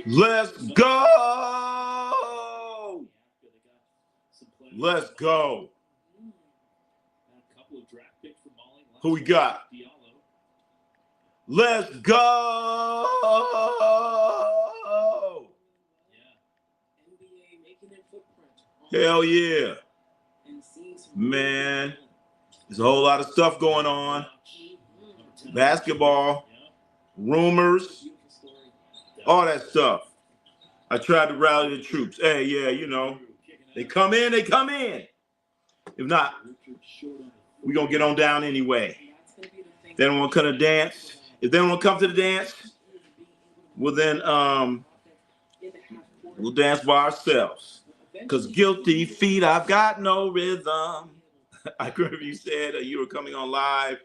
Let's go. Let's go. Who we got? Let's go. Hell yeah. Man, there's a whole lot of stuff going on. Basketball, rumors, all that stuff. I tried to rally the troops. Hey, yeah, you know, they come in, they come in. If not, we're going to get on down anyway. They don't want to come to dance. If they don't want to come to the dance, well then we'll dance by ourselves. Because guilty feet, I've got no rhythm. I remember you said you were coming on live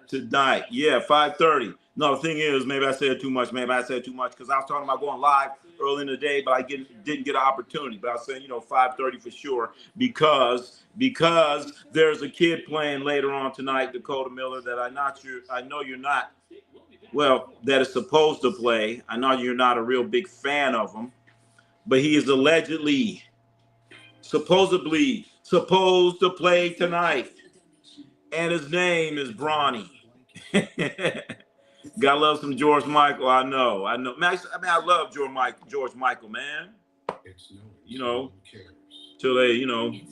tonight. Yeah, 5:30. No, the thing is, maybe I said too much. Maybe I said too much because I was talking about going live early in the day, but I didn't get an opportunity. But I was saying, 5:30 for sure because there's a kid playing later on tonight, Dakota Miller, that I know you're not. Well, that is supposed to play. I know you're not a real big fan of him, but he is supposedly supposed to play tonight, and his name is Bronny. Gotta love some George Michael. I know. Man, I love George Michael, man. Till they,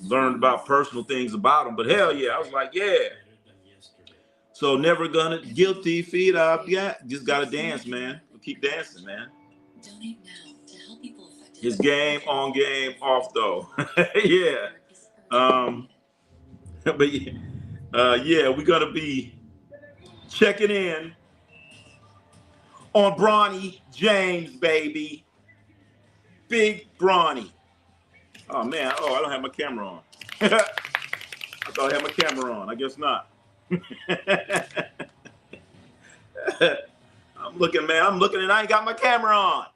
learned about personal things about him. But hell yeah, I was like, yeah. So never gonna guilty feet up. Yeah, just gotta dance, man. We'll keep dancing, man. His game on, game off, though. Yeah. But yeah, we're gonna be checking in on Bronny James, baby. Big Bronny. Oh, man. Oh, I don't have my camera on. I thought I had my camera on. I guess not. I'm looking, and I ain't got my camera on.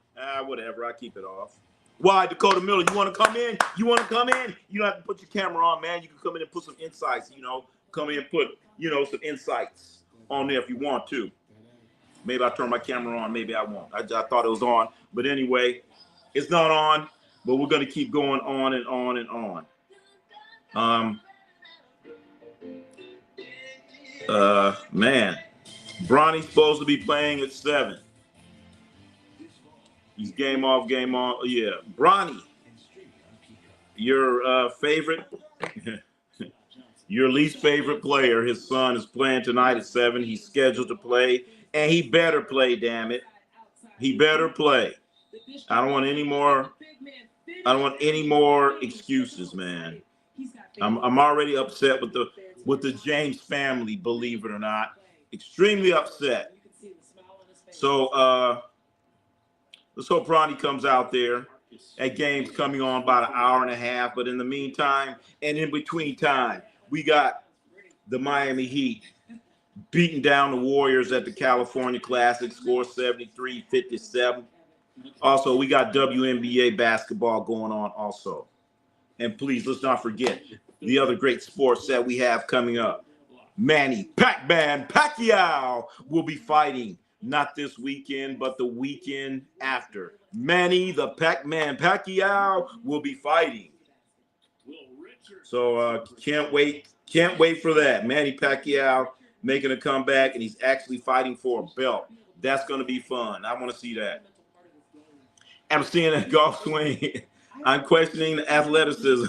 Whatever. I keep it off. Why, Dakota Miller? You want to come in? You don't have to put your camera on, man. You can come in and put some insights, Come in and put, some insights on there if you want to. Maybe I'll turn my camera on. Maybe I won't. I thought it was on. But anyway, it's not on. But we're going to keep going on and on and on. Man. Bronny's supposed to be playing at 7. He's game off, game on. Yeah. Bronny, your favorite, your least favorite player, his son is playing tonight at 7. He's scheduled to play. And he better play, damn it. He better play. I don't want any more excuses, man. I'm already upset with the James family, believe it or not. Extremely upset. So let's hope Bronny comes out there. That game's coming on about an hour and a half. But in the meantime, and in between time, we got the Miami Heat beating down the Warriors at the California Classic, score 73-57. Also, we got WNBA basketball going on also. And please, let's not forget the other great sports that we have coming up. Manny Pac-Man Pacquiao will be fighting not this weekend, but the weekend after. Manny the Pac-Man Pacquiao will be fighting. So can't wait for that. Manny Pacquiao making a comeback, and he's actually fighting for a belt. That's going to be fun. I want to see that. I'm seeing that golf swing. I'm questioning the athleticism.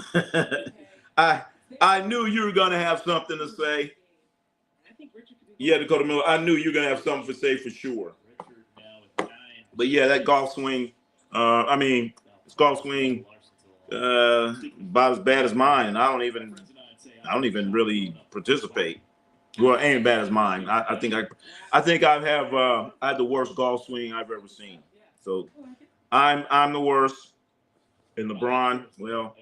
I knew you were going to have something to say. Yeah, Dakota Miller, I knew you were going to have something to say for sure. But yeah, that golf swing, this golf swing about as bad as mine. I don't even really participate. Well, it ain't bad as mine. I think I had the worst golf swing I've ever seen. So I'm the worst. And LeBron, well,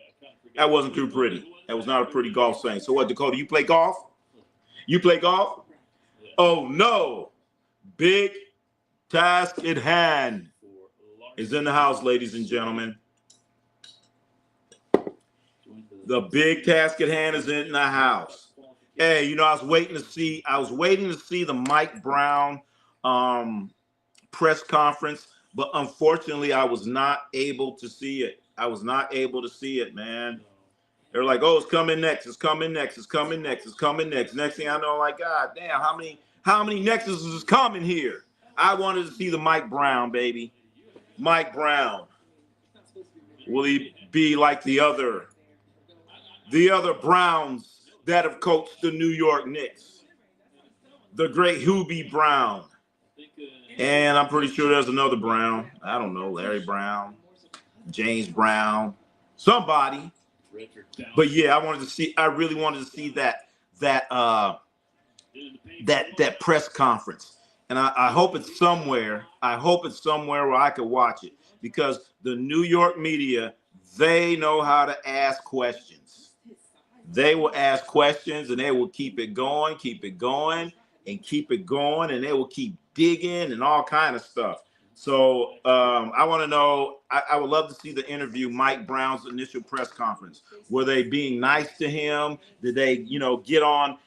that wasn't too pretty. That was not a pretty golf swing. So what, Dakota, you play golf? You play golf? Oh no. Big task at hand is in the house, ladies and gentlemen. The big task at hand is in the house. Hey, I was waiting to see the Mike Brown press conference. but unfortunately, I was not able to see it. I was not able to see it, man. They're like, oh, it's coming next. It's coming next. It's coming next. It's coming next. Next thing I know, I'm like, God damn, how many Nexuses is coming here? I wanted to see the Mike Brown, baby. Mike Brown. Will he be like the other Browns that have coached the New York Knicks? The great Hubie Brown. And I'm pretty sure there's another Brown. I don't know, Larry Brown, James Brown, somebody. But yeah, I really wanted to see that press conference. And I hope it's somewhere. I hope it's somewhere where I could watch it, because the New York media, they know how to ask questions. They will ask questions and they will keep it going, and keep it going, and they will keep digging and all kind of stuff. So I want to know, I would love to see the interview, Mike Brown's initial press conference. Were they being nice to him? Did they, get on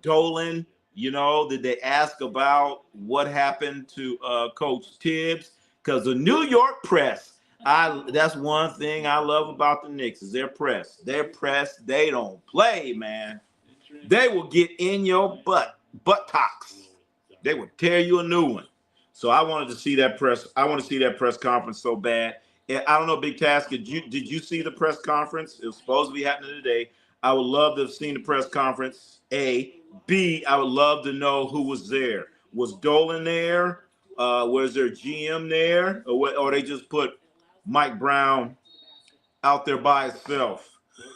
Dolan? Did they ask about what happened to Coach Tibbs? Because the New York press, that's one thing I love about the Knicks is their press. Their press, they don't play, man. They will get in your buttocks. They will tear you a new one. So I wanted to see that press. I want to see that press conference so bad. And I don't know, Big Task, did you see the press conference? It was supposed to be happening today. I would love to have seen the press conference. A. B, I would love to know who was there. Was Dolan there? Was their GM there? Or they just put Mike Brown out there by himself?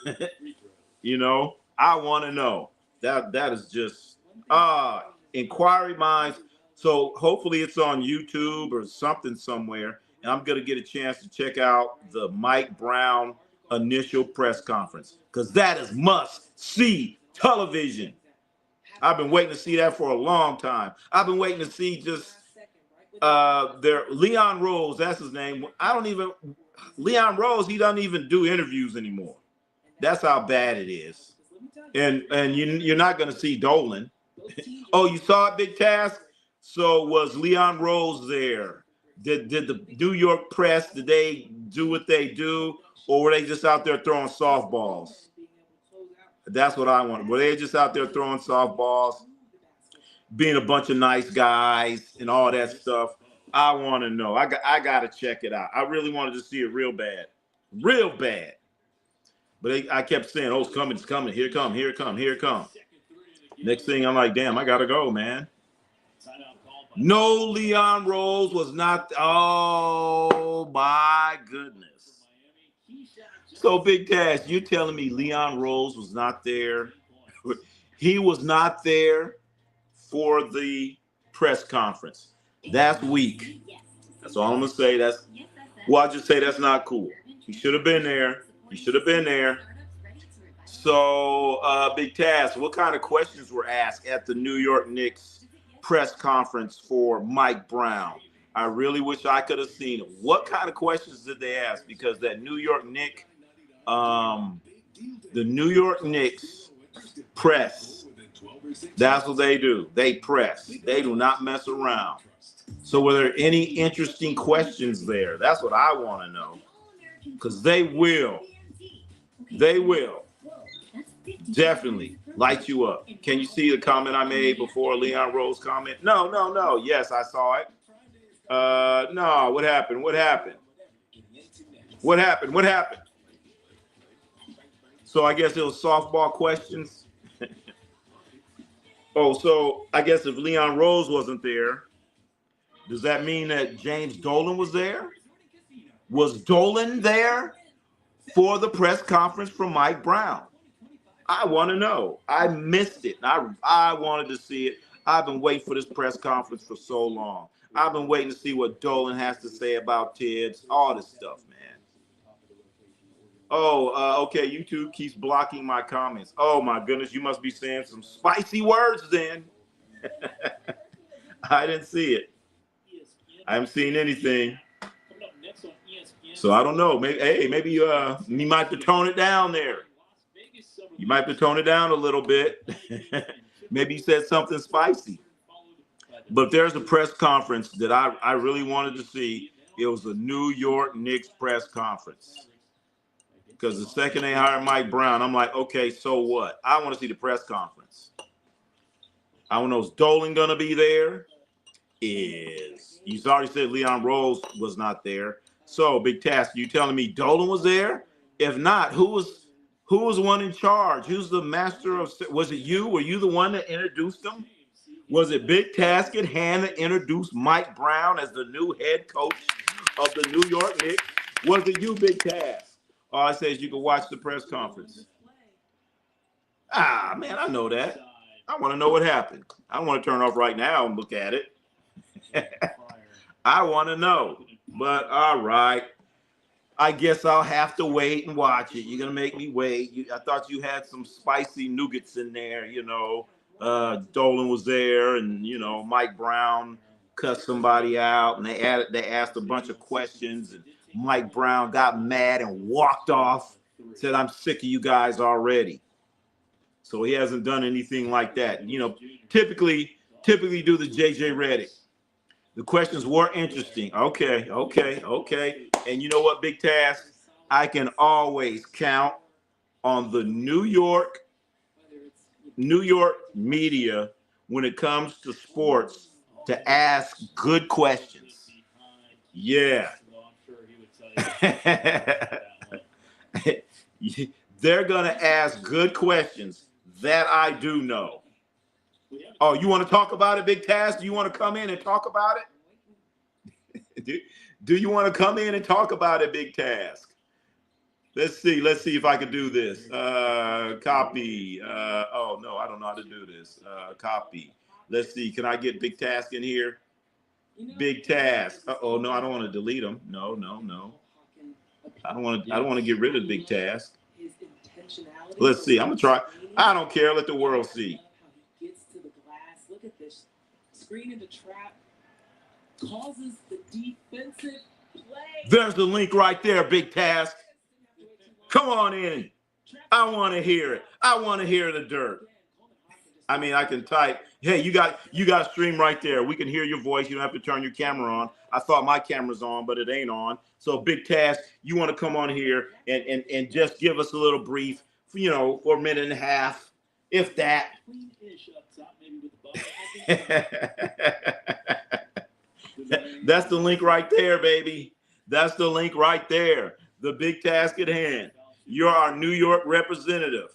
I want to know. That is just inquiry minds. So hopefully it's on YouTube or something somewhere, and I'm gonna get a chance to check out the Mike Brown initial press conference, because that is must see television. I've been waiting to see that for a long time. I've been waiting to see just their Leon Rose, that's his name. Leon Rose, he doesn't even do interviews anymore. That's how bad it is. And you're not going to see Dolan. Oh, you saw it, Big Task? So was Leon Rose there? Did the New York press, did they do what they do? Or were they just out there throwing softballs? That's what I want. Were they just out there throwing softballs, being a bunch of nice guys and all that stuff? I want to know. I got to check it out. I really wanted to see it real bad. Real bad. But I kept saying, oh, it's coming, it's coming. Here it come, here it come, here it come. Next thing, I'm like, damn, I got to go, man. No, Leon Rose was not. Oh, my goodness. So, Big Tash, you're telling me Leon Rose was not there? He was not there for the press conference. That's weak. That's all I'm going to say. I'll just say that's not cool. He should have been there. He should have been there. So, Big Taz, what kind of questions were asked at the New York Knicks press conference for Mike Brown? I really wish I could have seen it. What kind of questions did they ask? Because that New York Knicks, the New York Knicks press, that's what they do. They press. They do not mess around. So were there any interesting questions there? That's what I want to know. Because they will definitely light you up. Can you see the comment I made before Leon Rose comment? No. Yes, I saw it. No, what happened? So I guess it was softball questions. Oh, so I guess if Leon Rose wasn't there, does that mean that James Dolan was there? Was Dolan there for the press conference from Mike Brown? I want to know. I missed it. I wanted to see it. I've been waiting for this press conference for so long. I've been waiting to see what Dolan has to say about Tibbs, all this stuff, man. Oh, okay. YouTube keeps blocking my comments. Oh, my goodness. You must be saying some spicy words then. I didn't see it. I haven't seen anything. So I don't know. Maybe you might have to tone it down there. You might have to tone it down a little bit. Maybe you said something spicy. But there's a press conference that I really wanted to see. It was the New York Knicks press conference. Because the second they hired Mike Brown, I'm like, okay, so what? I want to see the press conference. I don't know, is Dolan going to be there? He's already said Leon Rose was not there. So, Big Task, you telling me Dolan was there? If not, who was one in charge? Who's the master of? Was it you? Were you the one that introduced him? Was it Big Task at hand that introduced Mike Brown as the new head coach of the New York Knicks? Was it you, Big Task? All I say is you can watch the press conference. Ah, man, I know that. I want to know what happened. I want to turn off right now and look at it. I want to know. But all right. I guess I'll have to wait and watch it. You're going to make me wait. I thought you had some spicy nougats in there, Dolan was there, and, Mike Brown cussed somebody out, and they asked a bunch of questions, and Mike Brown got mad and walked off, said, I'm sick of you guys already. So he hasn't done anything like that. Typically do the JJ Redick. The questions were interesting. Okay. And you know what, Big Task? I can always count on the New York media when it comes to sports to ask good questions. Yeah. They're going to ask good questions. That I do know. Oh, you want to talk about it, Big Task? Do you want to come in and talk about it? Do you want to come in and talk about it, Big Task? Let's see if I can do this. Copy. Oh, no, I don't know how to do this. Copy. Let's see. Can I get Big Task in here? Big Task. Oh, no, I don't want to delete them. No. I don't want to get rid of Big Task. Let's see. I'm going to try. I don't care. Let the world see. Look at this. Screen into trap. Causes the defensive play. There's the link right there, Big Task. Come on in. I want to hear it. I want to hear the dirt. I mean, I can type. Hey, you got a stream right there. We can hear your voice. You don't have to turn your camera on. I thought my camera's on, but it ain't on. So, Big Task, you want to come on here and just give us a little brief, for a minute and a half, if that. That's the link right there, baby. That's the link right there. The big task at hand. You're our New York representative.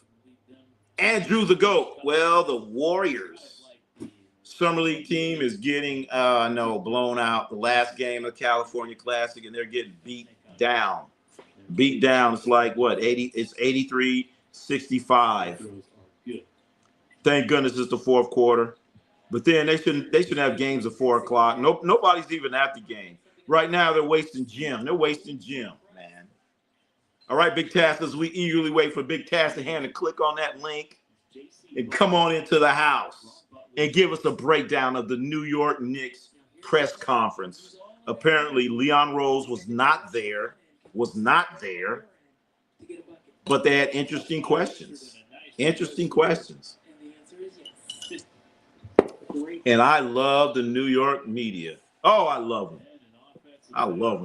Andrew the GOAT. Well, the Warriors Summer League team is getting blown out. The last game of the California Classic, and they're getting beat down. Beat down. It's like what? 80? It's 83-65. Thank goodness it's the fourth quarter. But then they shouldn't have games at 4 o'clock. Nobody's even at the game. Right now they're wasting gym. They're wasting gym, man. All right, Big Task, as we eagerly wait for Big Task to hand and click on that link and come on into the house and give us a breakdown of the New York Knicks press conference. Apparently, Leon Rose was not there, but they had interesting questions. And I love the New York media. Oh, I love them.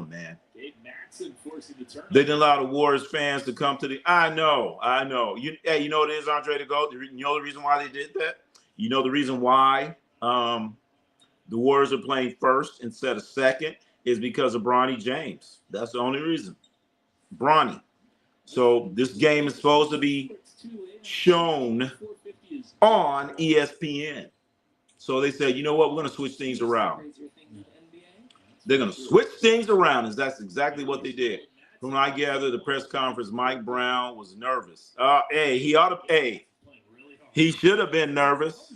Man. They didn't allow the Warriors fans to come to the. I know. You know what it is, Andre, to go. You know the reason why they did that. You know the reason why the Warriors are playing first instead of second is because of Bronny James. That's the only reason. Bronny. So this game is supposed to be shown on ESPN. So they said, you know what? We're going to switch things around. They're going to switch things around, and that's exactly what they did. From what I gather, the press conference, Mike Brown was nervous. He should have been nervous.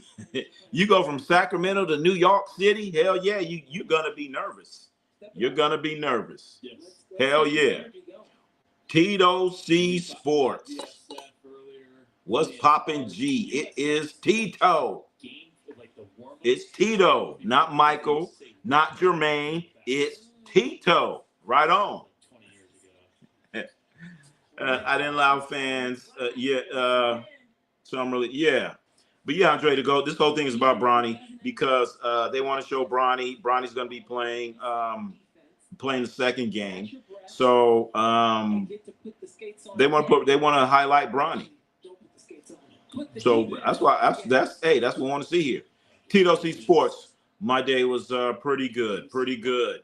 You go from Sacramento to New York City, hell yeah, you're going to be nervous. You're going to be nervous. Hell yeah. Tito C Sports. What's poppin' G? It is Tito. It's Tito, not Michael, not Jermaine. It's Tito. Right on. I didn't allow fans. So I'm really, yeah. But yeah, Andre, to go. This whole thing is about Bronny because they want to show Bronny. Bronny's going to be playing the second game. So they want to highlight Bronny. So that's what we want to see here. Tito C Sports. My day was pretty good, pretty good.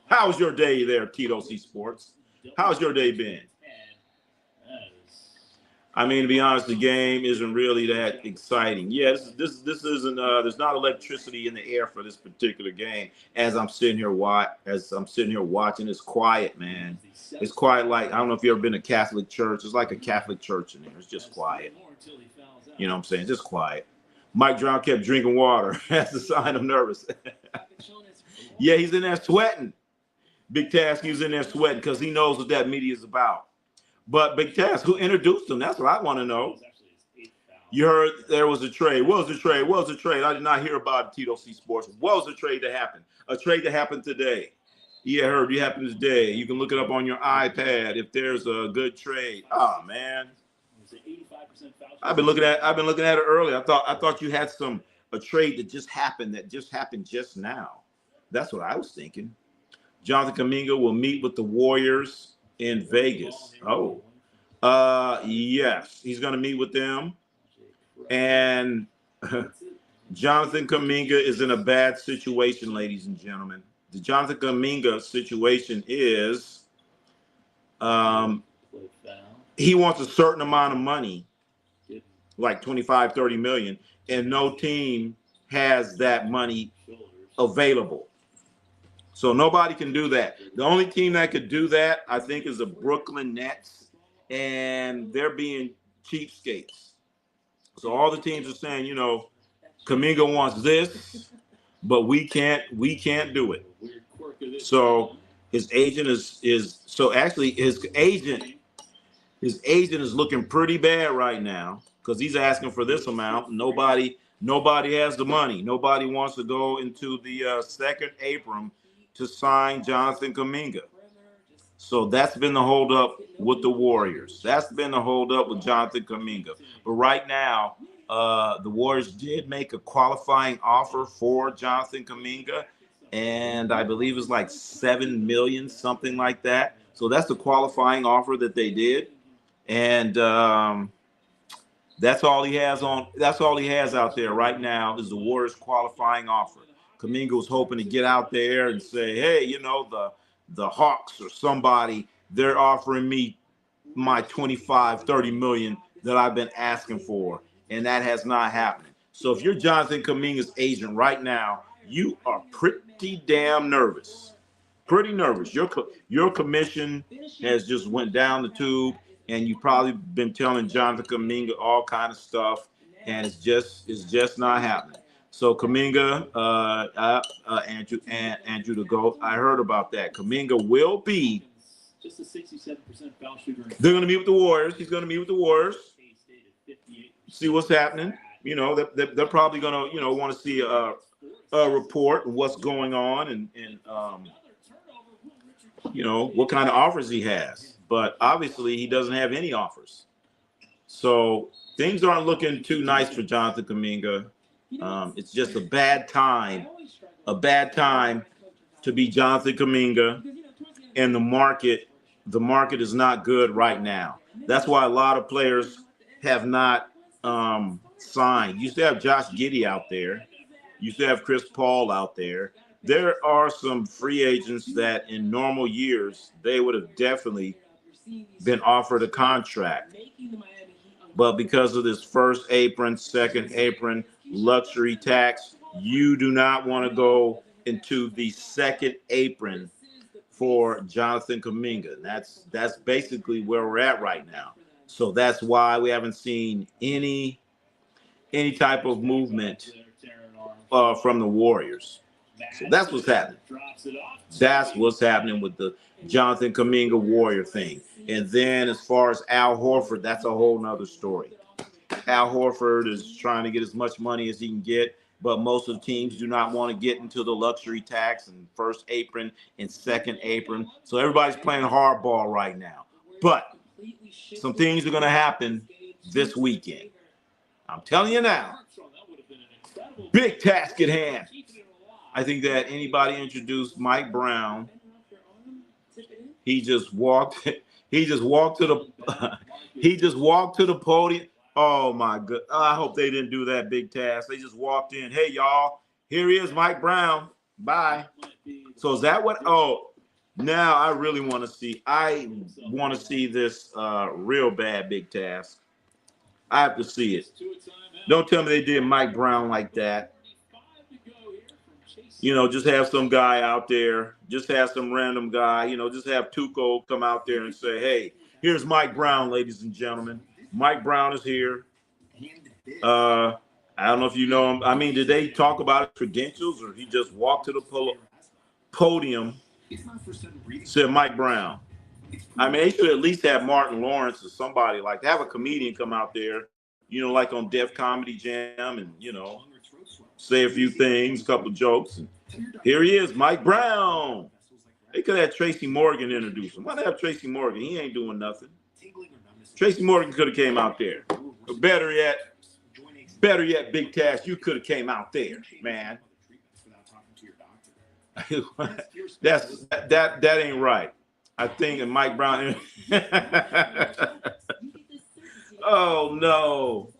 How's your day there, Tito C Sports? How's your day been? I mean, to be honest, the game isn't really that exciting. Yeah, this isn't. There's not electricity in the air for this particular game. As I'm sitting here watching, it's quiet, man. It's quiet. Like, I don't know if you've ever been to Catholic church. It's like a Catholic church in there. It's just quiet. You know what I'm saying? Just quiet. Mike Brown kept drinking water. That's a sign of nervous. Yeah, he's in there sweating. Big Task, he's in there sweating because he knows what that media is about. But Big Task, who introduced him? That's what I want to know. You heard there was a trade. What was the trade? What was the trade? I did not hear about Tito C Sports. What was the trade that happened? A trade that happened today. Yeah, Herb, it happened today. You can look it up on your iPad if there's a good trade. Oh man. I've been looking at it earlier. I thought you had a trade that just happened just now. That's what I was thinking. Jonathan Kuminga will meet with the Warriors in Vegas. Oh, yes, he's going to meet with them. And Jonathan Kuminga is in a bad situation, ladies and gentlemen. The Jonathan Kuminga situation is he wants a certain amount of money, like 25, 30 million, and no team has that money available. So nobody can do that. The only team that could do that, I think, is the Brooklyn Nets, and they're being cheapskates. So all the teams are saying, you know, Kuminga wants this, but we can't do it. So his agent is looking pretty bad right now because he's asking for this amount. Nobody has the money. Nobody wants to go into the second apron to sign Jonathan Kuminga. So that's been the holdup with the Warriors. That's been the holdup with Jonathan Kuminga. But right now, the Warriors did make a qualifying offer for Jonathan Kuminga, and I believe it's like $7 million, something like that. So that's the qualifying offer that they did, and that's all he has out there right now is the Warriors qualifying offer. Kuminga was hoping to get out there and say, hey, you know, the Hawks or somebody, they're offering me my 25, 30 million that I've been asking for. And that has not happened. So if you're Jonathan Kuminga's agent right now, you are pretty damn nervous. Pretty nervous. Your commission has just went down the tube, and you've probably been telling Jonathan Kuminga all kind of stuff, and it's just not happening. So Kuminga, Andrew the GOAT, I heard about that. Kuminga will be just a 67% foul shooter. They're going to meet with the Warriors. He's going to meet with the Warriors. See what's happening. You know, they're probably going to, you know, want to see a report of what's going on and you know, what kind of offers he has. But obviously he doesn't have any offers. So things aren't looking too nice for Jonathan Kuminga. It's just a bad time to be Jonathan Kuminga, and the market is not good right now. That's why a lot of players have not signed. You used to have Josh Giddey out there. You used to have Chris Paul out there. There are some free agents that in normal years, they would have definitely been offered a contract. But because of this first apron, second apron, luxury tax, you do not want to go into the second apron for Jonathan Kuminga. That's basically where we're at right now. So that's why we haven't seen any type of movement from the Warriors. So that's what's happening. That's what's happening with the Jonathan Kuminga Warrior thing. And then as far as Al Horford, that's a whole nother story. Al Horford is trying to get as much money as he can get, but most of the teams do not want to get into the luxury tax and first apron and second apron. So everybody's playing hardball right now. But some things are going to happen this weekend. I'm telling you now. Big task at hand. I think that anybody introduced Mike Brown, he just walked. He just walked to the. He just walked to the podium. Oh my God! I hope they didn't do that big task. They just walked in. Hey y'all, here he is, Mike Brown. Bye. So is that what? Oh, now I really want to see. I want to see this real bad big task. I have to see it. Don't tell me they did Mike Brown like that. You know, just have some guy out there, just have some random guy, you know, just have Tuco come out there and say, hey, here's Mike Brown, ladies and gentlemen. Mike Brown is here. I don't know if you know him. I mean, did they talk about his credentials or he just walked to the podium, said Mike Brown? I mean, they should at least have Martin Lawrence or somebody like that. Have a comedian come out there, you know, like on Def Comedy Jam and, you know, say a few things, a couple of jokes. And here he is, Mike Brown. They could have Tracy Morgan introduce him. Why not have Tracy Morgan? He ain't doing nothing. Tracy Morgan could have came out there. Or better yet, Big Task, you could have came out there, man. that ain't right. I think Mike Brown. Oh no.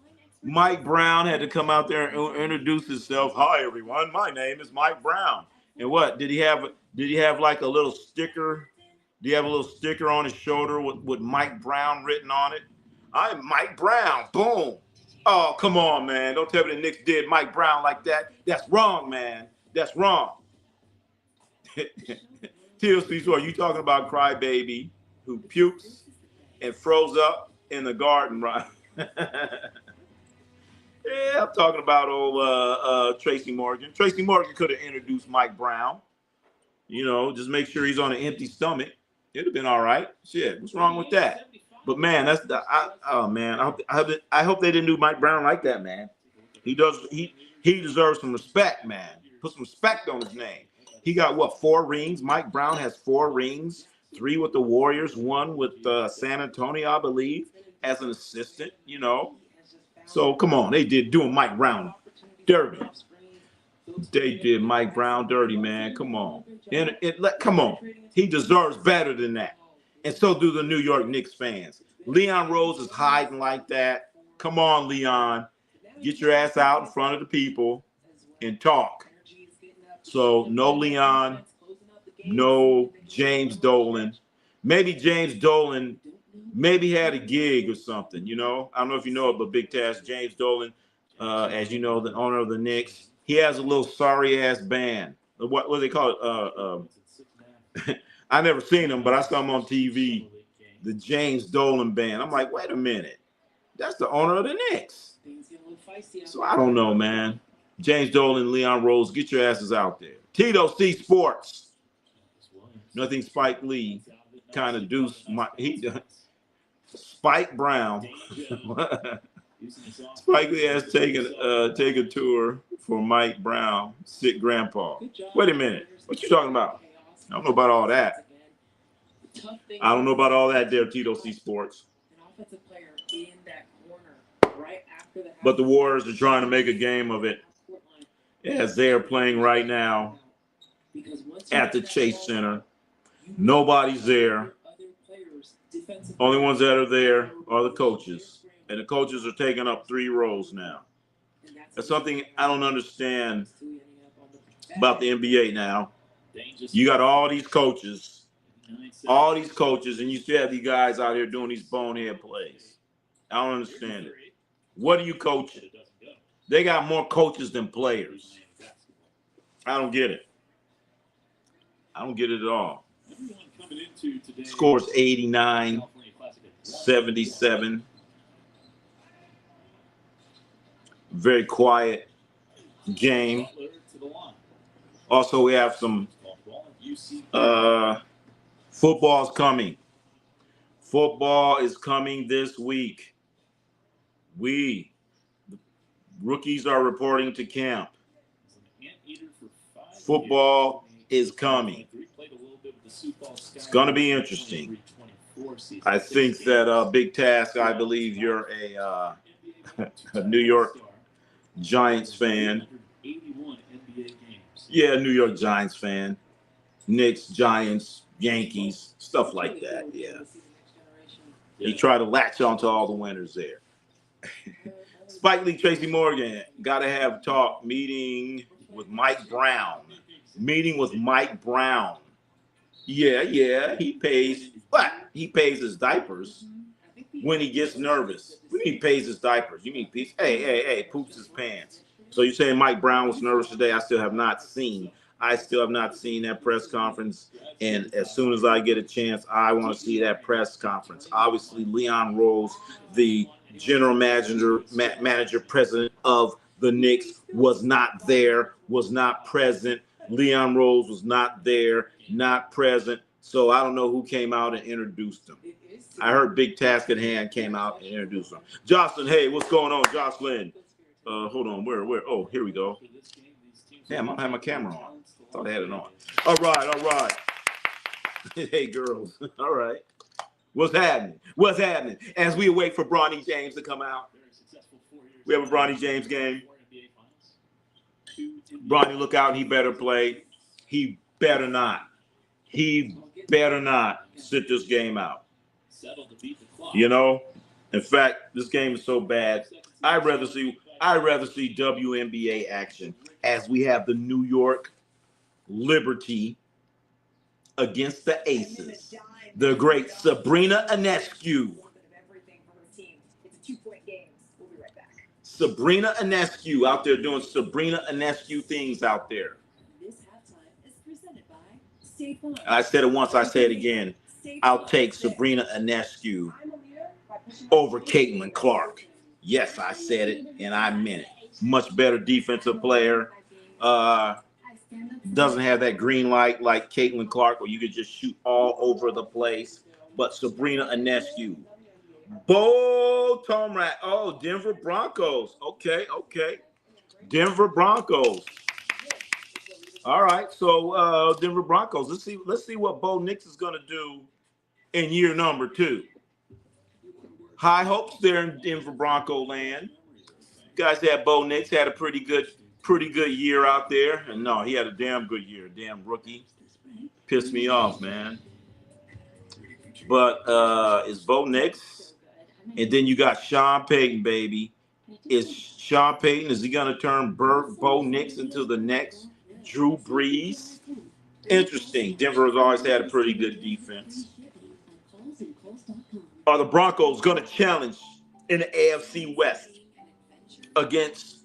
Mike Brown had to come out there and introduce himself. Hi everyone, my name is Mike Brown. And what did he have? Did he have like a little sticker? Do you have a little sticker on his shoulder with Mike Brown written on it? I'm Mike Brown. Boom. Oh, come on, man. Don't tell me the Knicks did Mike Brown like that. That's wrong, man. That's wrong. TLC, so are you talking about Crybaby who pukes and froze up in the garden, right? Yeah, I'm talking about old Tracy Morgan. Tracy Morgan could have introduced Mike Brown. You know, just make sure he's on an empty stomach. It'd have been all right. Shit, what's wrong with that? But man, that's the oh man. I hope they didn't do Mike Brown like that, man. He deserves some respect, man. Put some respect on his name. He got what, 4 rings? Mike Brown has 4 rings, 3 with the Warriors, 1 with San Antonio, I believe, as an assistant. You know. So come on, they did doing Mike Brown dirty. They did Mike Brown dirty, man. Come on, come on. He deserves better than that, and so do the New York Knicks fans. Leon Rose is hiding like that. Come on, Leon, get your ass out in front of the people and talk. So no Leon, no James Dolan. Maybe James Dolan. Maybe had a gig or something, you know. I don't know if you know it, but Big Task, James Dolan, as you know, the owner of the Knicks, he has a little sorry-ass band. What do they call it? I never seen him, but I saw him on TV, the James Dolan Band. I'm like, wait a minute. That's the owner of the Knicks. So I don't know, man. James Dolan, Leon Rose, get your asses out there. Tito C Sports. Nothing Spike Lee kind of deuce. Spike Brown. Spike Lee has taken take a tour for Mike Brown, sick grandpa. Wait a minute. What you talking about? I don't know about all that. I don't know about all that there, Tito C Sports. But the Warriors are trying to make a game of it as they are playing right now at the Chase Center. Nobody's there. Only ones that are there are the coaches. And the coaches are taking up 3 rows now. That's something I don't understand about the NBA now. You got all these coaches, and you still have these guys out here doing these bonehead plays. I don't understand it. What are you coaching? They got more coaches than players. I don't get it. I don't get it at all. Scores 89-77. Very quiet game. Also, we have some football's coming. Football is coming this week. The rookies are reporting to camp. Football is coming. It's going to be interesting. I think that Big Task, I believe you're a a New York Giants fan. Yeah, New York Giants fan. Knicks, Giants, Yankees, stuff like that. Yeah. He tried to latch onto all the winners there. Spike Lee, Tracy Morgan, got to have talk. Meeting with Mike Brown. Meeting with Mike Brown. Yeah, he pays. What? He pays his diapers when he gets nervous. What do you mean pays his diapers? You mean hey, poops his pants. So you're saying Mike Brown was nervous today? I still have not seen that press conference. And as soon as I get a chance, I want to see that press conference. Obviously, Leon Rose, the general manager, president of the Knicks, was not there, was not present. Leon Rose was not there, not present. So I don't know who came out and introduced him. I heard Big Task at Hand came out and introduced him. Jocelyn, hey, what's going on, Jocelyn? Hold on, where? Oh, here we go. Damn, I don't have my camera on. Thought I had it on. All right. Hey, girls. All right. What's happening? As we wait for Bronny James to come out. We have a Bronny James game. Bronny, look out. He better play. He better not sit this game out. You know? In fact, this game is so bad. I'd rather see WNBA action as we have the New York Liberty against the Aces. The great Sabrina Ionescu. Sabrina Ionescu out there doing Sabrina Ionescu things out there. I said it once, I say it again. I'll take Sabrina Ionescu over Caitlin Clark. Yes, I said it, and I meant it. Much better defensive player. Doesn't have that green light like Caitlin Clark where you could just shoot all over the place. But Sabrina Ionescu. Bo Tomrat. Oh, Denver Broncos. Okay. Denver Broncos. All right, so Denver Broncos. Let's see what Bo Nix is gonna do in year number 2. High hopes there in Denver Bronco land. Guys, that Bo Nix had a pretty good year out there. And no, he had a damn good year. Damn rookie. Pissed me off, man. But is Bo Nix? And then you got Sean Payton, baby. Is he gonna turn Bo Nix into the next Drew Brees? Interesting. Denver has always had a pretty good defense. Are the Broncos going to challenge in the AFC West against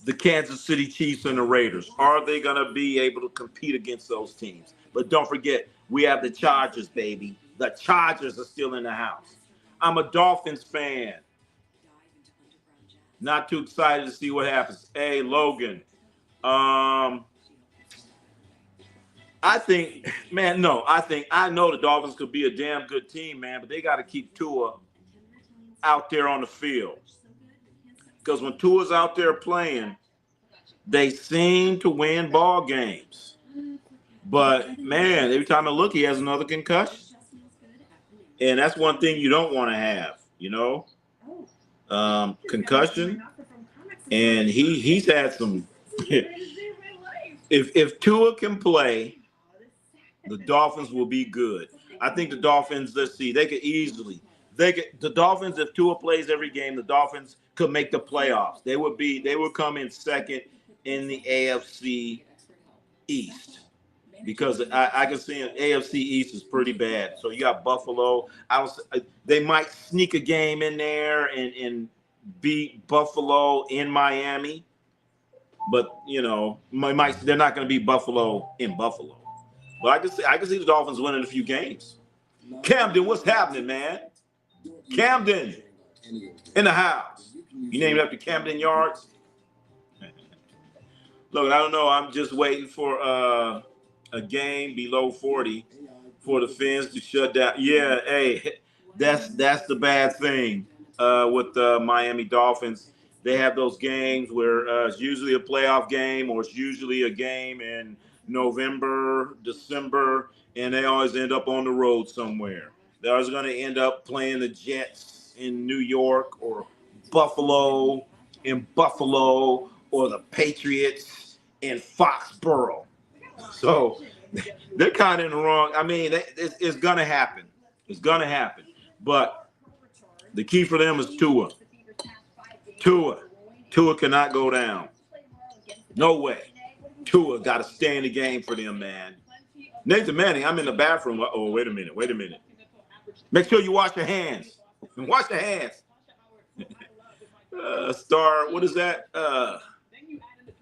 the Kansas City Chiefs and the Raiders? Are they going to be able to compete against those teams? But don't forget, we have the Chargers, baby. The Chargers are still in the house. I'm a Dolphins fan. Not too excited to see what happens. Hey, Logan. I know the Dolphins could be a damn good team, man, but they got to keep Tua out there on the field. Because when Tua's out there playing, they seem to win ball games. But, man, every time I look, he has another concussion. And that's one thing you don't want to have, you know? Concussion. And he's had some – if Tua can play – the Dolphins will be good. I think the Dolphins, the Dolphins, if Tua plays every game, the Dolphins could make the playoffs. They would come in second in the AFC East because I can see AFC East is pretty bad. So you got Buffalo. They might sneak a game in there and beat Buffalo in Miami, but they're not going to beat Buffalo in Buffalo. But I can see the Dolphins winning a few games. Camden, what's happening, man? Camden in the house. You named after Camden Yards? Look, I don't know. I'm just waiting for a game below 40 for the Fins to shut down. Yeah, hey, that's the bad thing with the Miami Dolphins. They have those games where it's usually a playoff game or it's usually a game in November, December, and they always end up on the road somewhere. They're always going to end up playing the Jets in New York or Buffalo in Buffalo or the Patriots in Foxborough. So they're kind of in the wrong. I mean, it's going to happen. It's going to happen. But the key for them is Tua. Tua cannot go down. No way. Tua got to stay in the game for them, man. Nathan Manning, I'm in the bathroom. Oh, wait a minute. Make sure you wash your hands. Wash your hands. What is that?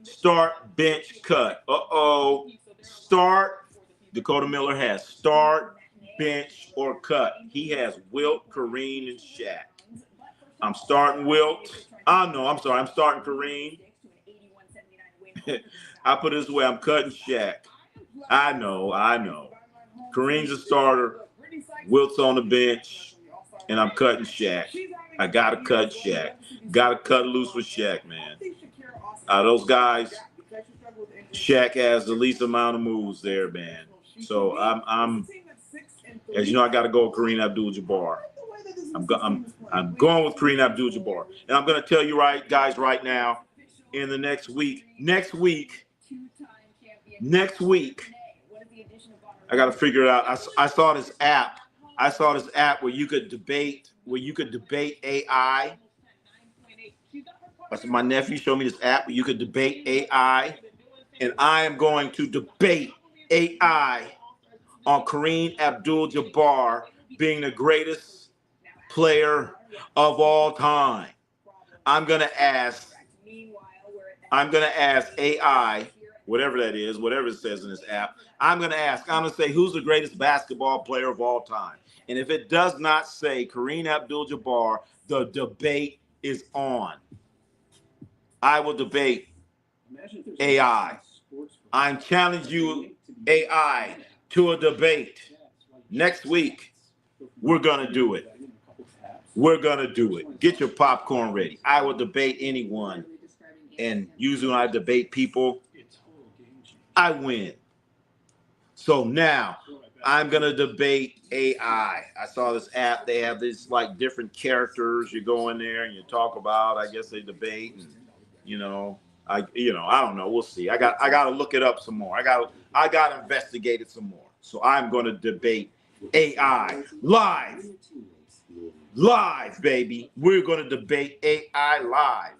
Start, bench, cut. Uh-oh. Start. Dakota Miller has start, bench, or cut. He has Wilt, Kareem, and Shaq. I'm starting Wilt. I'm sorry. I'm starting Kareem. I put it this way. I'm cutting Shaq. I know. Kareem's a starter. Wilt's on the bench. And I'm cutting Shaq. I got to cut Shaq. Got to cut loose with Shaq, man. Those guys, Shaq has the least amount of moves there, man. So I'm as you know, I got to go with Kareem Abdul-Jabbar. I'm going with Kareem Abdul-Jabbar. And I'm going to tell you right now, in the next week, I got to figure it out. I saw this app. Where you could debate AI. My nephew showed me this app where you could debate AI, and I am going to debate AI on Kareem Abdul-Jabbar being the greatest player of all time. I'm gonna ask AI, whatever that is, whatever it says in this app. I'm gonna say, who's the greatest basketball player of all time? And if it does not say Kareem Abdul-Jabbar, the debate is on. I will debate AI. I'm challenging you, AI, to a debate. Next week, we're going to do it. Get your popcorn ready. I will debate anyone. And usually when I debate people, I win. So now I'm going to debate AI. I saw this app. They have these like different characters. You go in there and you talk about, I guess they debate, and I don't know. We'll see. I got to look it up some more. I got to investigate it some more. So I'm going to debate AI live, baby. We're going to debate AI live.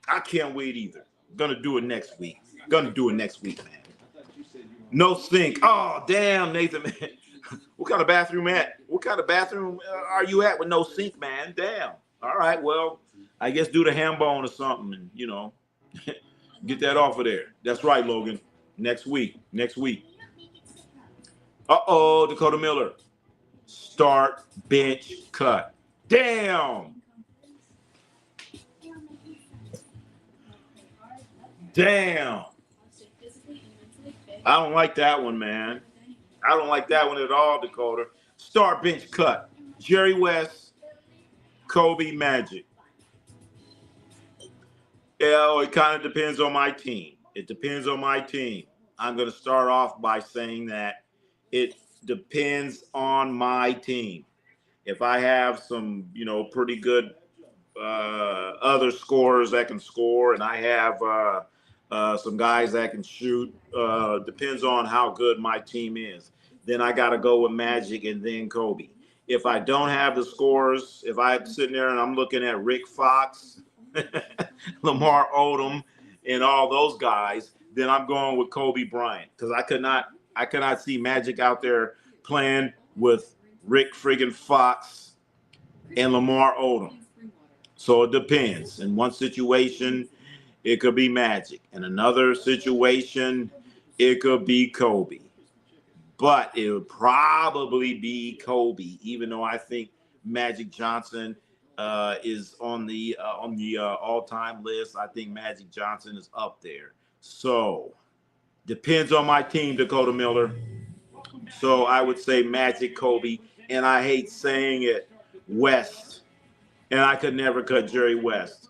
I can't wait either. Going to do it next week. Man. No sink. Oh, damn, Nathan, man. What kind of bathroom are you at with no sink, man? Damn. All right, well, I guess do the ham bone or something and, get that off of there. That's right, Logan. Next week. Uh-oh, Dakota Miller. Start, bench, cut. Damn. I don't like that one, man. I don't like that one at all, Dakota. Start, bench, cut. Jerry West, Kobe, Magic. Yeah, it kind of depends on my team. I'm going to start off by saying that it depends on my team. If I have some, pretty good other scorers that can score, and I have some guys that can shoot, depends on how good my team is. Then I got to go with Magic and then Kobe. If I don't have the scorers, if I'm sitting there and I'm looking at Rick Fox, Lamar Odom, and all those guys, then I'm going with Kobe Bryant, because I could not see Magic out there playing with Rick friggin' Fox and Lamar Odom. So it depends. In one situation, it could be Magic. In another situation, it could be Kobe. But it would probably be Kobe, even though I think Magic Johnson is on the all-time list. I think Magic Johnson is up there. So depends on my team, Dakota Miller. So I would say Magic, Kobe, and I hate saying it, West. And I could never cut Jerry West.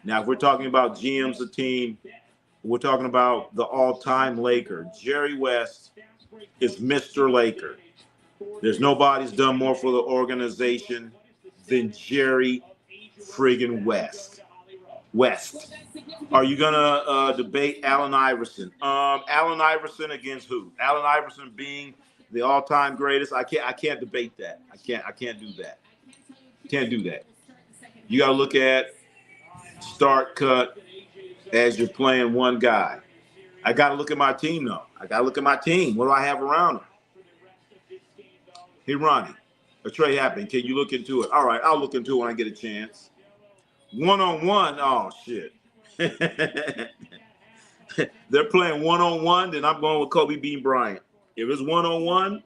Now, if we're talking about GM's a team, we're talking about the all-time Laker. Jerry West is Mr. Laker. There's nobody's done more for the organization than Jerry friggin' West. Are you gonna debate Allen Iverson? Allen Iverson against who? Allen Iverson being the all-time greatest. I can't debate that. I can't do that. Can't do that. You gotta look at start cut as you're playing one guy. I gotta look at my team though. I gotta look at my team. What do I have around him? Hey Ronnie, a trade happened. Can you look into it? All right, I'll look into it when I get a chance. One-on-one. Oh shit. They're playing one-on-one, then I'm going with Kobe beating Bryant. If it's one-on-one,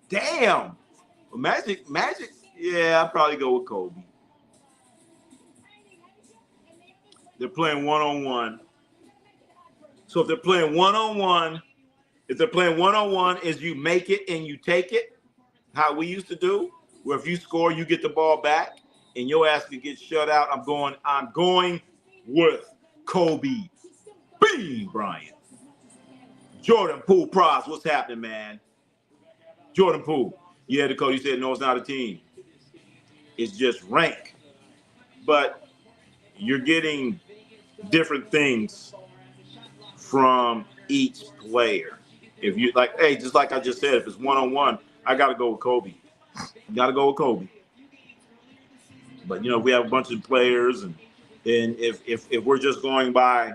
damn. Magic. Yeah, I'd probably go with Kobe. They're playing one-on-one. So if they're playing one-on-one, is you make it and you take it, how we used to do, where if you score, you get the ball back, and your ass could get shut out. I'm going with Kobe beating Bryant. Jordan Poole Props, what's happening, man? Jordan Poole. Yeah, Dakota, you said no, it's not a team. It's just rank. But you're getting different things from each player. If you like, hey, just like I just said, if it's one-on-one, I got to go with Kobe. Got to go with Kobe. But, you know, we have a bunch of players, and if we're just going by,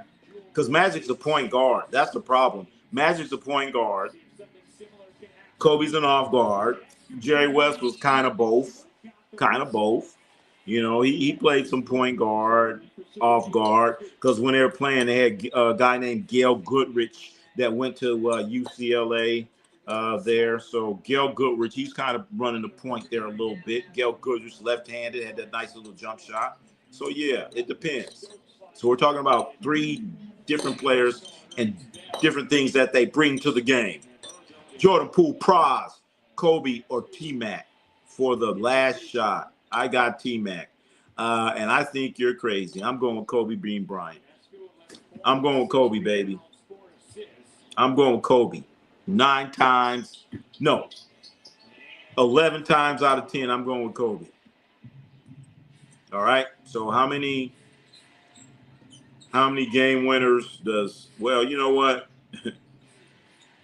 because Magic's a point guard. That's the problem. Magic's a point guard. Kobe's an off guard. Jerry West was kind of both. You know, he played some point guard, off guard, because when they were playing, they had a guy named Gail Goodrich that went to UCLA there. So Gail Goodrich, he's kind of running the point there a little bit. Gail Goodrich, left-handed, had that nice little jump shot. So, yeah, it depends. So we're talking about three different players and different things that they bring to the game. Jordan Poole, Praz, Kobe, or T-Mac for the last shot. I got T-Mac. And I think you're crazy. I'm going with Kobe beating Bryant. I'm going with Kobe, baby. I'm going with Kobe. 11 times out of 10, I'm going with Kobe. All right. So how many game winners does, well, you know what?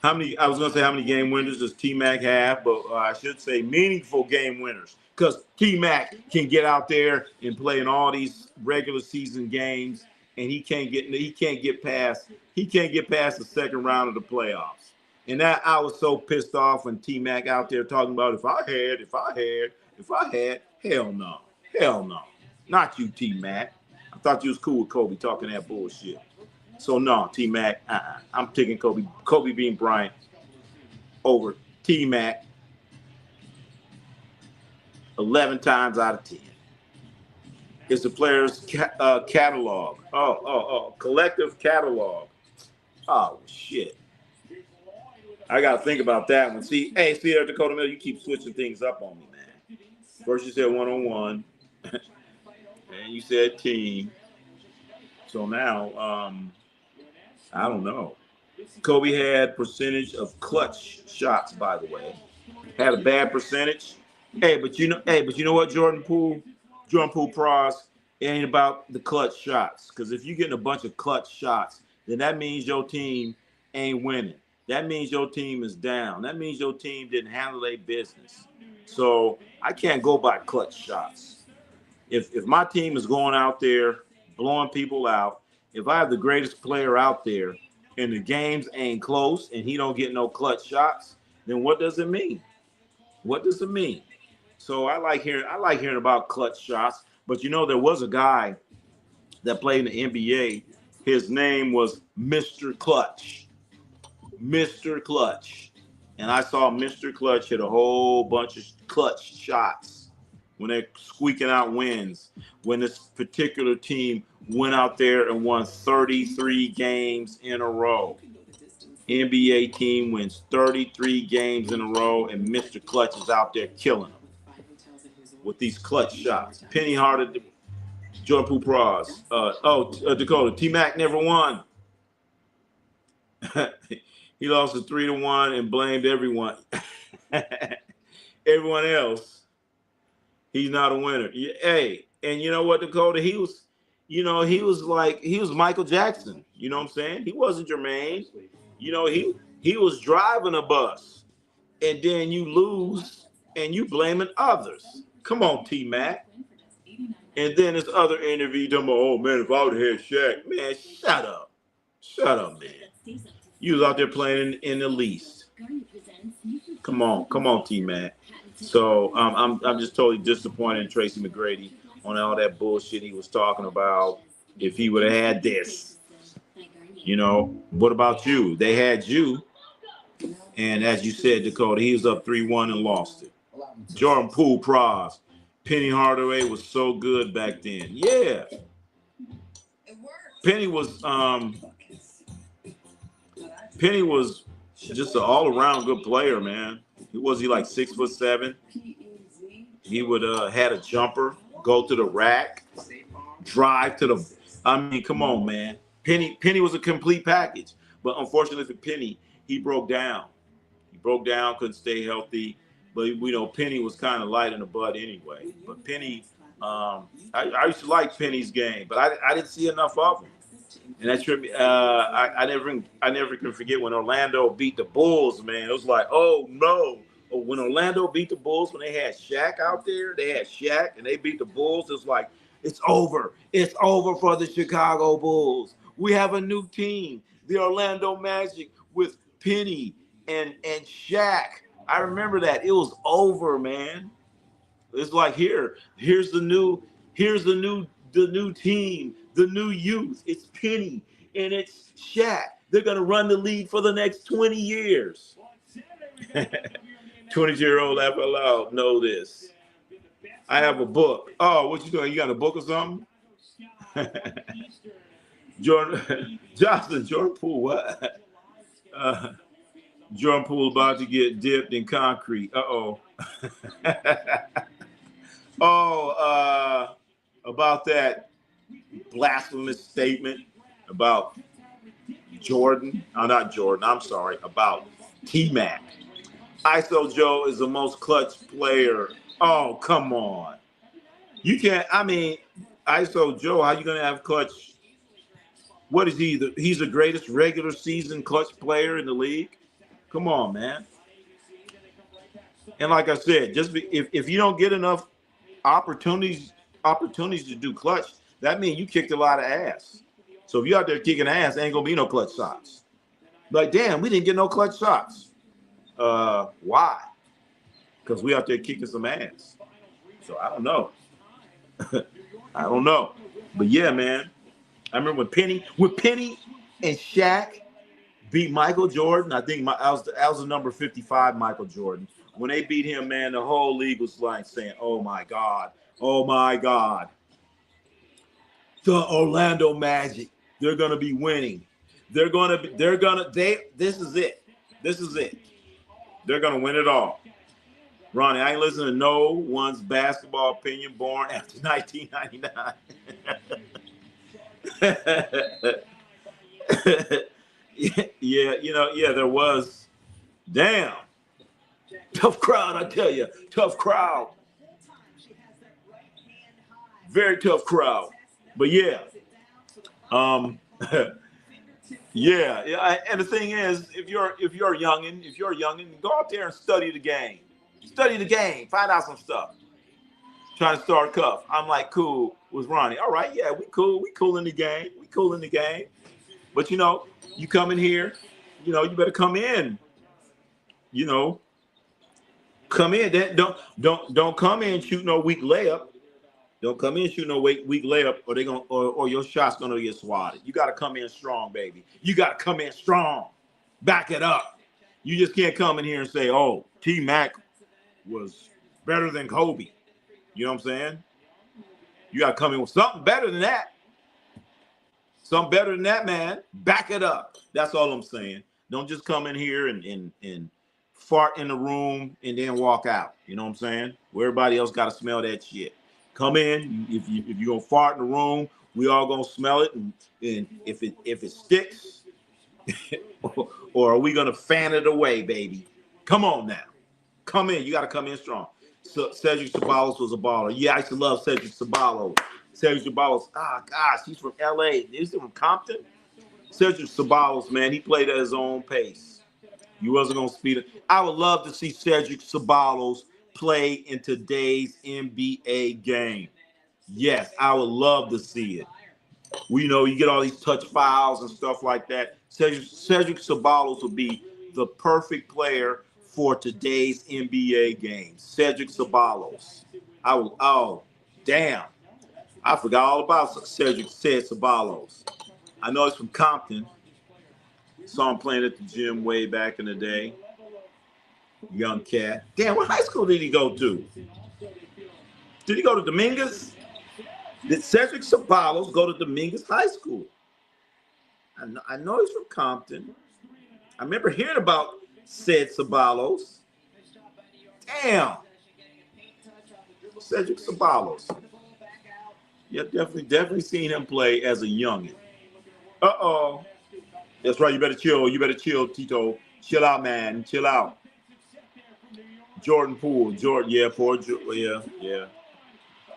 I was going to say how many game winners does T-Mac have, but I should say meaningful game winners, because T-Mac can get out there and play in all these regular season games, and he can't get past the second round of the playoffs. And that, I was so pissed off when T-Mac out there talking about if I had, hell no. Not you, T-Mac. I thought you was cool with Kobe talking that bullshit. So no, T-Mac, I'm taking Kobe beating Bryant over T-Mac 11 times out of 10. It's the player's catalog. Collective catalog. Oh, shit. I got to think about that one. See there, Dakota Miller, you keep switching things up on me, man. First you said one-on-one, and you said team. So now, I don't know. Kobe had percentage of clutch shots, by the way. Had a bad percentage. But you know what, Jordan Poole Pros, it ain't about the clutch shots. Because if you're getting a bunch of clutch shots, then that means your team ain't winning. That means your team is down. That means your team didn't handle their business. So I can't go by clutch shots. If my team is going out there blowing people out, if I have the greatest player out there and the games ain't close and he don't get no clutch shots, then what does it mean? What does it mean? So I like hearing about clutch shots. But you know, there was a guy that played in the NBA. His name was Mr. Clutch. Mr. Clutch. And I saw Mr. Clutch hit a whole bunch of clutch shots when they're squeaking out wins. When this particular team went out there and won 33 games in a row. NBA team wins 33 games in a row, and Mr. Clutch is out there killing them with these clutch shots. Penny Harded, Jordan Poole Pros. Dakota, T-Mac never won. He lost a 3-1 and blamed everyone. Everyone else. He's not a winner. Hey, and you know what, Dakota? He was Michael Jackson. You know what I'm saying? He wasn't Jermaine. He was driving a bus, and then you lose, and you blaming others. Come on, T Mac. And then this other interview, talking about, oh man, if I would have had Shaq, man, shut up, man. You was out there playing in the least. Come on, T Mac. So I'm just totally disappointed in Tracy McGrady on all that bullshit he was talking about. If he would have had this, what about you? They had you, and as you said, Dakota, he was up 3-1 and lost it. Jordan Poole Pras. Penny Hardaway was so good back then. Yeah. Penny was just an all-around good player, man. He like 6'7". He would had a jumper, go to the rack, drive to the. I mean, come on, man. Penny was a complete package, but unfortunately for Penny, he broke down. He broke down, couldn't stay healthy. But Penny was kind of light in the butt anyway. But Penny, I used to like Penny's game, but I didn't see enough of him. And that's I never can forget when Orlando beat the Bulls, man. It was like, oh no. When Orlando beat the Bulls, when they had Shaq out there, and they beat the Bulls, it's like, it's over. It's over for the Chicago Bulls. We have a new team, the Orlando Magic with Penny and Shaq. I remember that. It was over, man. It's like here's the new team, the new youth. It's Penny and it's Shaq. They're gonna run the league for the next 20 years. 22-year-old laugh out loud. Know this. I have a book. Oh, what you doing? You got a book or something? Jordan Poole, what? Jordan Poole about to get dipped in concrete. Uh-oh. About that blasphemous statement about Jordan. Not Jordan. I'm sorry. About T-Mac. ISO Joe is the most clutch player. Oh, come on. You can't. I mean, ISO Joe, how you going to have clutch? What is he? He's the greatest regular season clutch player in the league? Come on, man. And like I said, if you don't get enough opportunities to do clutch, that means you kicked a lot of ass. So if you're out there kicking ass, ain't gonna be no clutch shots. Like, damn, we didn't get no clutch shots. Why? Because we out there kicking some ass. So I don't know. I don't know. But yeah, man. I remember when Penny and Shaq beat Michael Jordan. I think that was the number 55 Michael Jordan. When they beat him, man, the whole league was like saying, "Oh my God, oh my God." The Orlando Magic, they're gonna be winning. This is it. This is it. They're gonna win it all. Ronnie, I ain't listening to no one's basketball opinion born after 1999. Yeah, there was. Damn. Tough crowd, I tell you. Tough crowd. Very tough crowd. But yeah. Yeah. And the thing is, if you're a youngin, go out there and study the game. Study the game. Find out some stuff. Trying to start cuff. I'm like, cool with Ronnie. All right, yeah, we cool. We cool in the game. But you come in here, you better come in. Come in. Don't come in shoot no weak layup. Don't come in shoot no weak layup, or your shot's gonna get swatted. You gotta come in strong, baby. You gotta come in strong. Back it up. You just can't come in here and say, "Oh, T-Mac was better than Kobe." You know what I'm saying? You gotta come in with something better than that. Something better than that, man. Back it up. That's all I'm saying. Don't just come in here and fart in the room and then walk out. You know what I'm saying? Where everybody else got to smell that shit. Come in. If you're gonna fart in the room, we all gonna smell it. And if it sticks, or are we gonna fan it away, baby? Come on now. Come in. You got to come in strong. So Cedric Ceballos was a baller. Yeah, I used to love Cedric Ceballos. Cedric Ceballos. Ah, gosh, he's from L.A. Is he from Compton? Cedric Ceballos, man, he played at his own pace. You wasn't gonna speed it. I would love to see Cedric Ceballos play in today's NBA game. Yes, I would love to see it. We know you get all these touch fouls and stuff like that. Cedric Ceballos would be the perfect player for today's NBA game. Cedric Ceballos. Oh, damn. I forgot all about Cedric Ceballos. I know he's from Compton. Saw him playing at the gym way back in the day. Young cat. Damn, what high school did he go to? Did he go to Dominguez? Did Cedric Ceballos go to Dominguez High School? I know he's from Compton. I remember hearing about Ced Ceballos. Damn. Cedric Ceballos. Yeah, definitely seen him play as a youngin. Uh-oh. That's right. You better chill. You better chill, Tito. Chill out, man. Chill out. Jordan Poole. Yeah, yeah.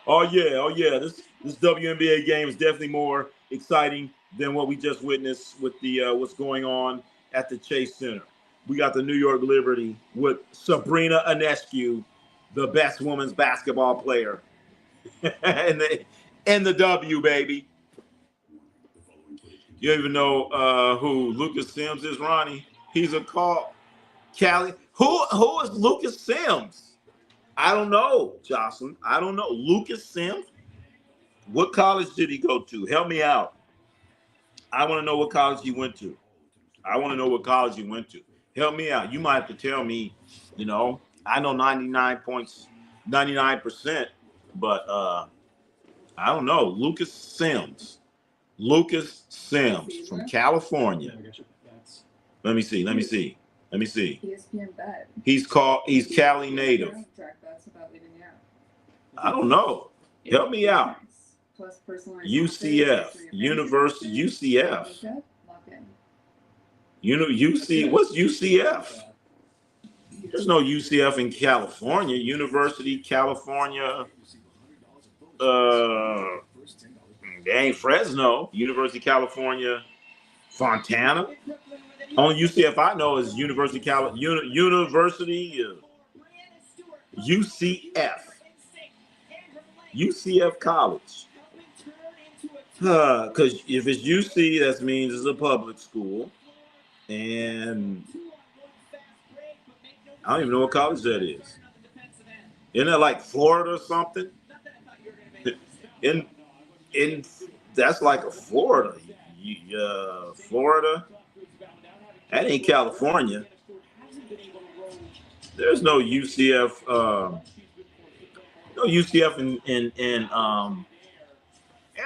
Oh yeah. This WNBA game is definitely more exciting than what we just witnessed with the what's going on at the Chase Center. We got the New York Liberty with Sabrina Ionescu, the best women's basketball player, and the W, baby. You don't even know who Lucas Sims is, Ronnie. He's a call. Callie. Who is Lucas Sims? I don't know, Jocelyn. I don't know. Lucas Sims? What college did he go to? Help me out. I want to know what college he went to. Help me out. You might have to tell me, I know 99%, but I don't know. Lucas Sims from California. Let me see. ESPN bet. He's Cali native. I don't know. Help me out. Plus personalized UCF. University UCF. What's UCF? There's no UCF in California. University California. They ain't Fresno. University California. Fontana. Only UCF I know is University UCF College. Because if it's UC, that means it's a public school. And I don't even know what college that is. Isn't that like Florida or something? In that's like a Florida. Florida. That ain't California. There's no UCF. No UCF and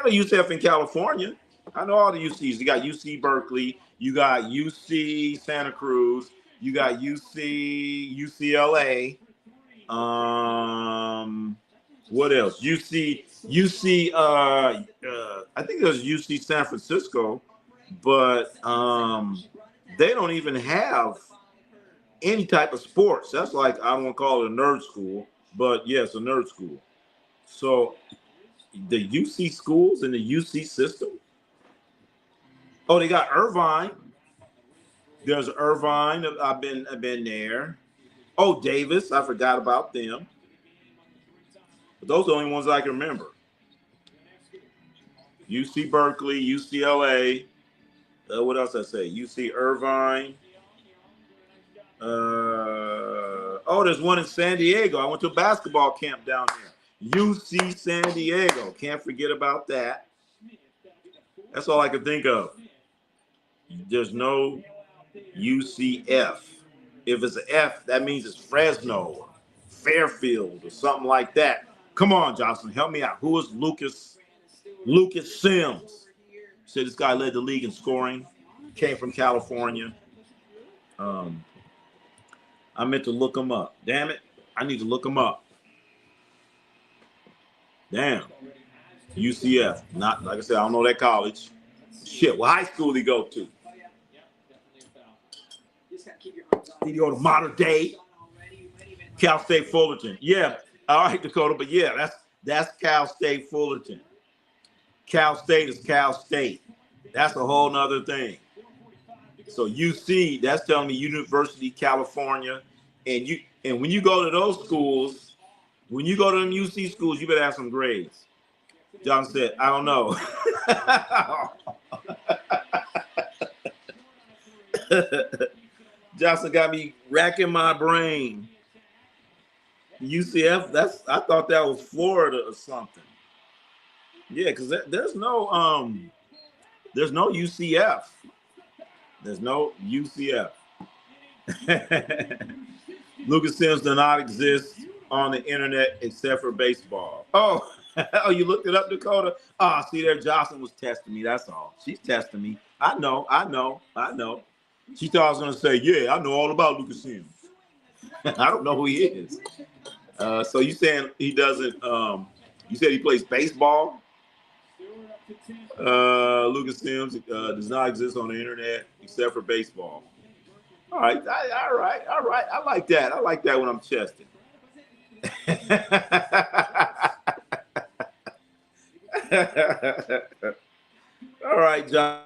a UCF in California. I know all the UCs. You got UC Berkeley. You got UC Santa Cruz. You got UCLA. What else? UC. I think there's UC San Francisco, but they don't even have any type of sports. That's like, I don't want to call it a nerd school, but yes, a nerd school. So the UC schools and the UC system. Oh, they got Irvine. There's Irvine. I've been there. Oh, Davis. I forgot about them. But those are the only ones I can remember. UC Berkeley, UCLA. What else I say? UC Irvine. There's one in San Diego. I went to a basketball camp down there. UC San Diego. Can't forget about that. That's all I can think of. There's no UCF. If it's an F, that means it's Fresno or Fairfield or something like that. Come on, Jocelyn, help me out. Who is Lucas Sims? Said this guy led the league in scoring. Came from California. I meant to look him up. Damn it. I need to look him up. Damn. UCF. Not, like I said, I don't know that college. Shit, what high school did he go to? Did he go to Modern Day? Cal State Fullerton. Yeah, All right, Dakota. But yeah, that's Cal State Fullerton. Cal State is Cal State. That's a whole nother thing. So UC, that's telling me University of California, and when you go to those schools, when you go to them UC schools, you better have some grades. John said, I don't know. Johnson got me racking my brain. UCF, I thought that was Florida or something. Yeah, because there's no UCF. There's no UCF. Lucas Sims does not exist on the internet except for baseball. Oh, oh, you looked it up, Dakota? Oh, see there, Jocelyn was testing me. That's all. She's testing me. I know. She thought I was gonna say, yeah, I know all about Lucas Sims. I don't know who he is. So you saying he doesn't? You said he plays baseball. Lucas Sims does not exist on the internet except for baseball. All right. I like that. I like that when I'm chesting. All right, John.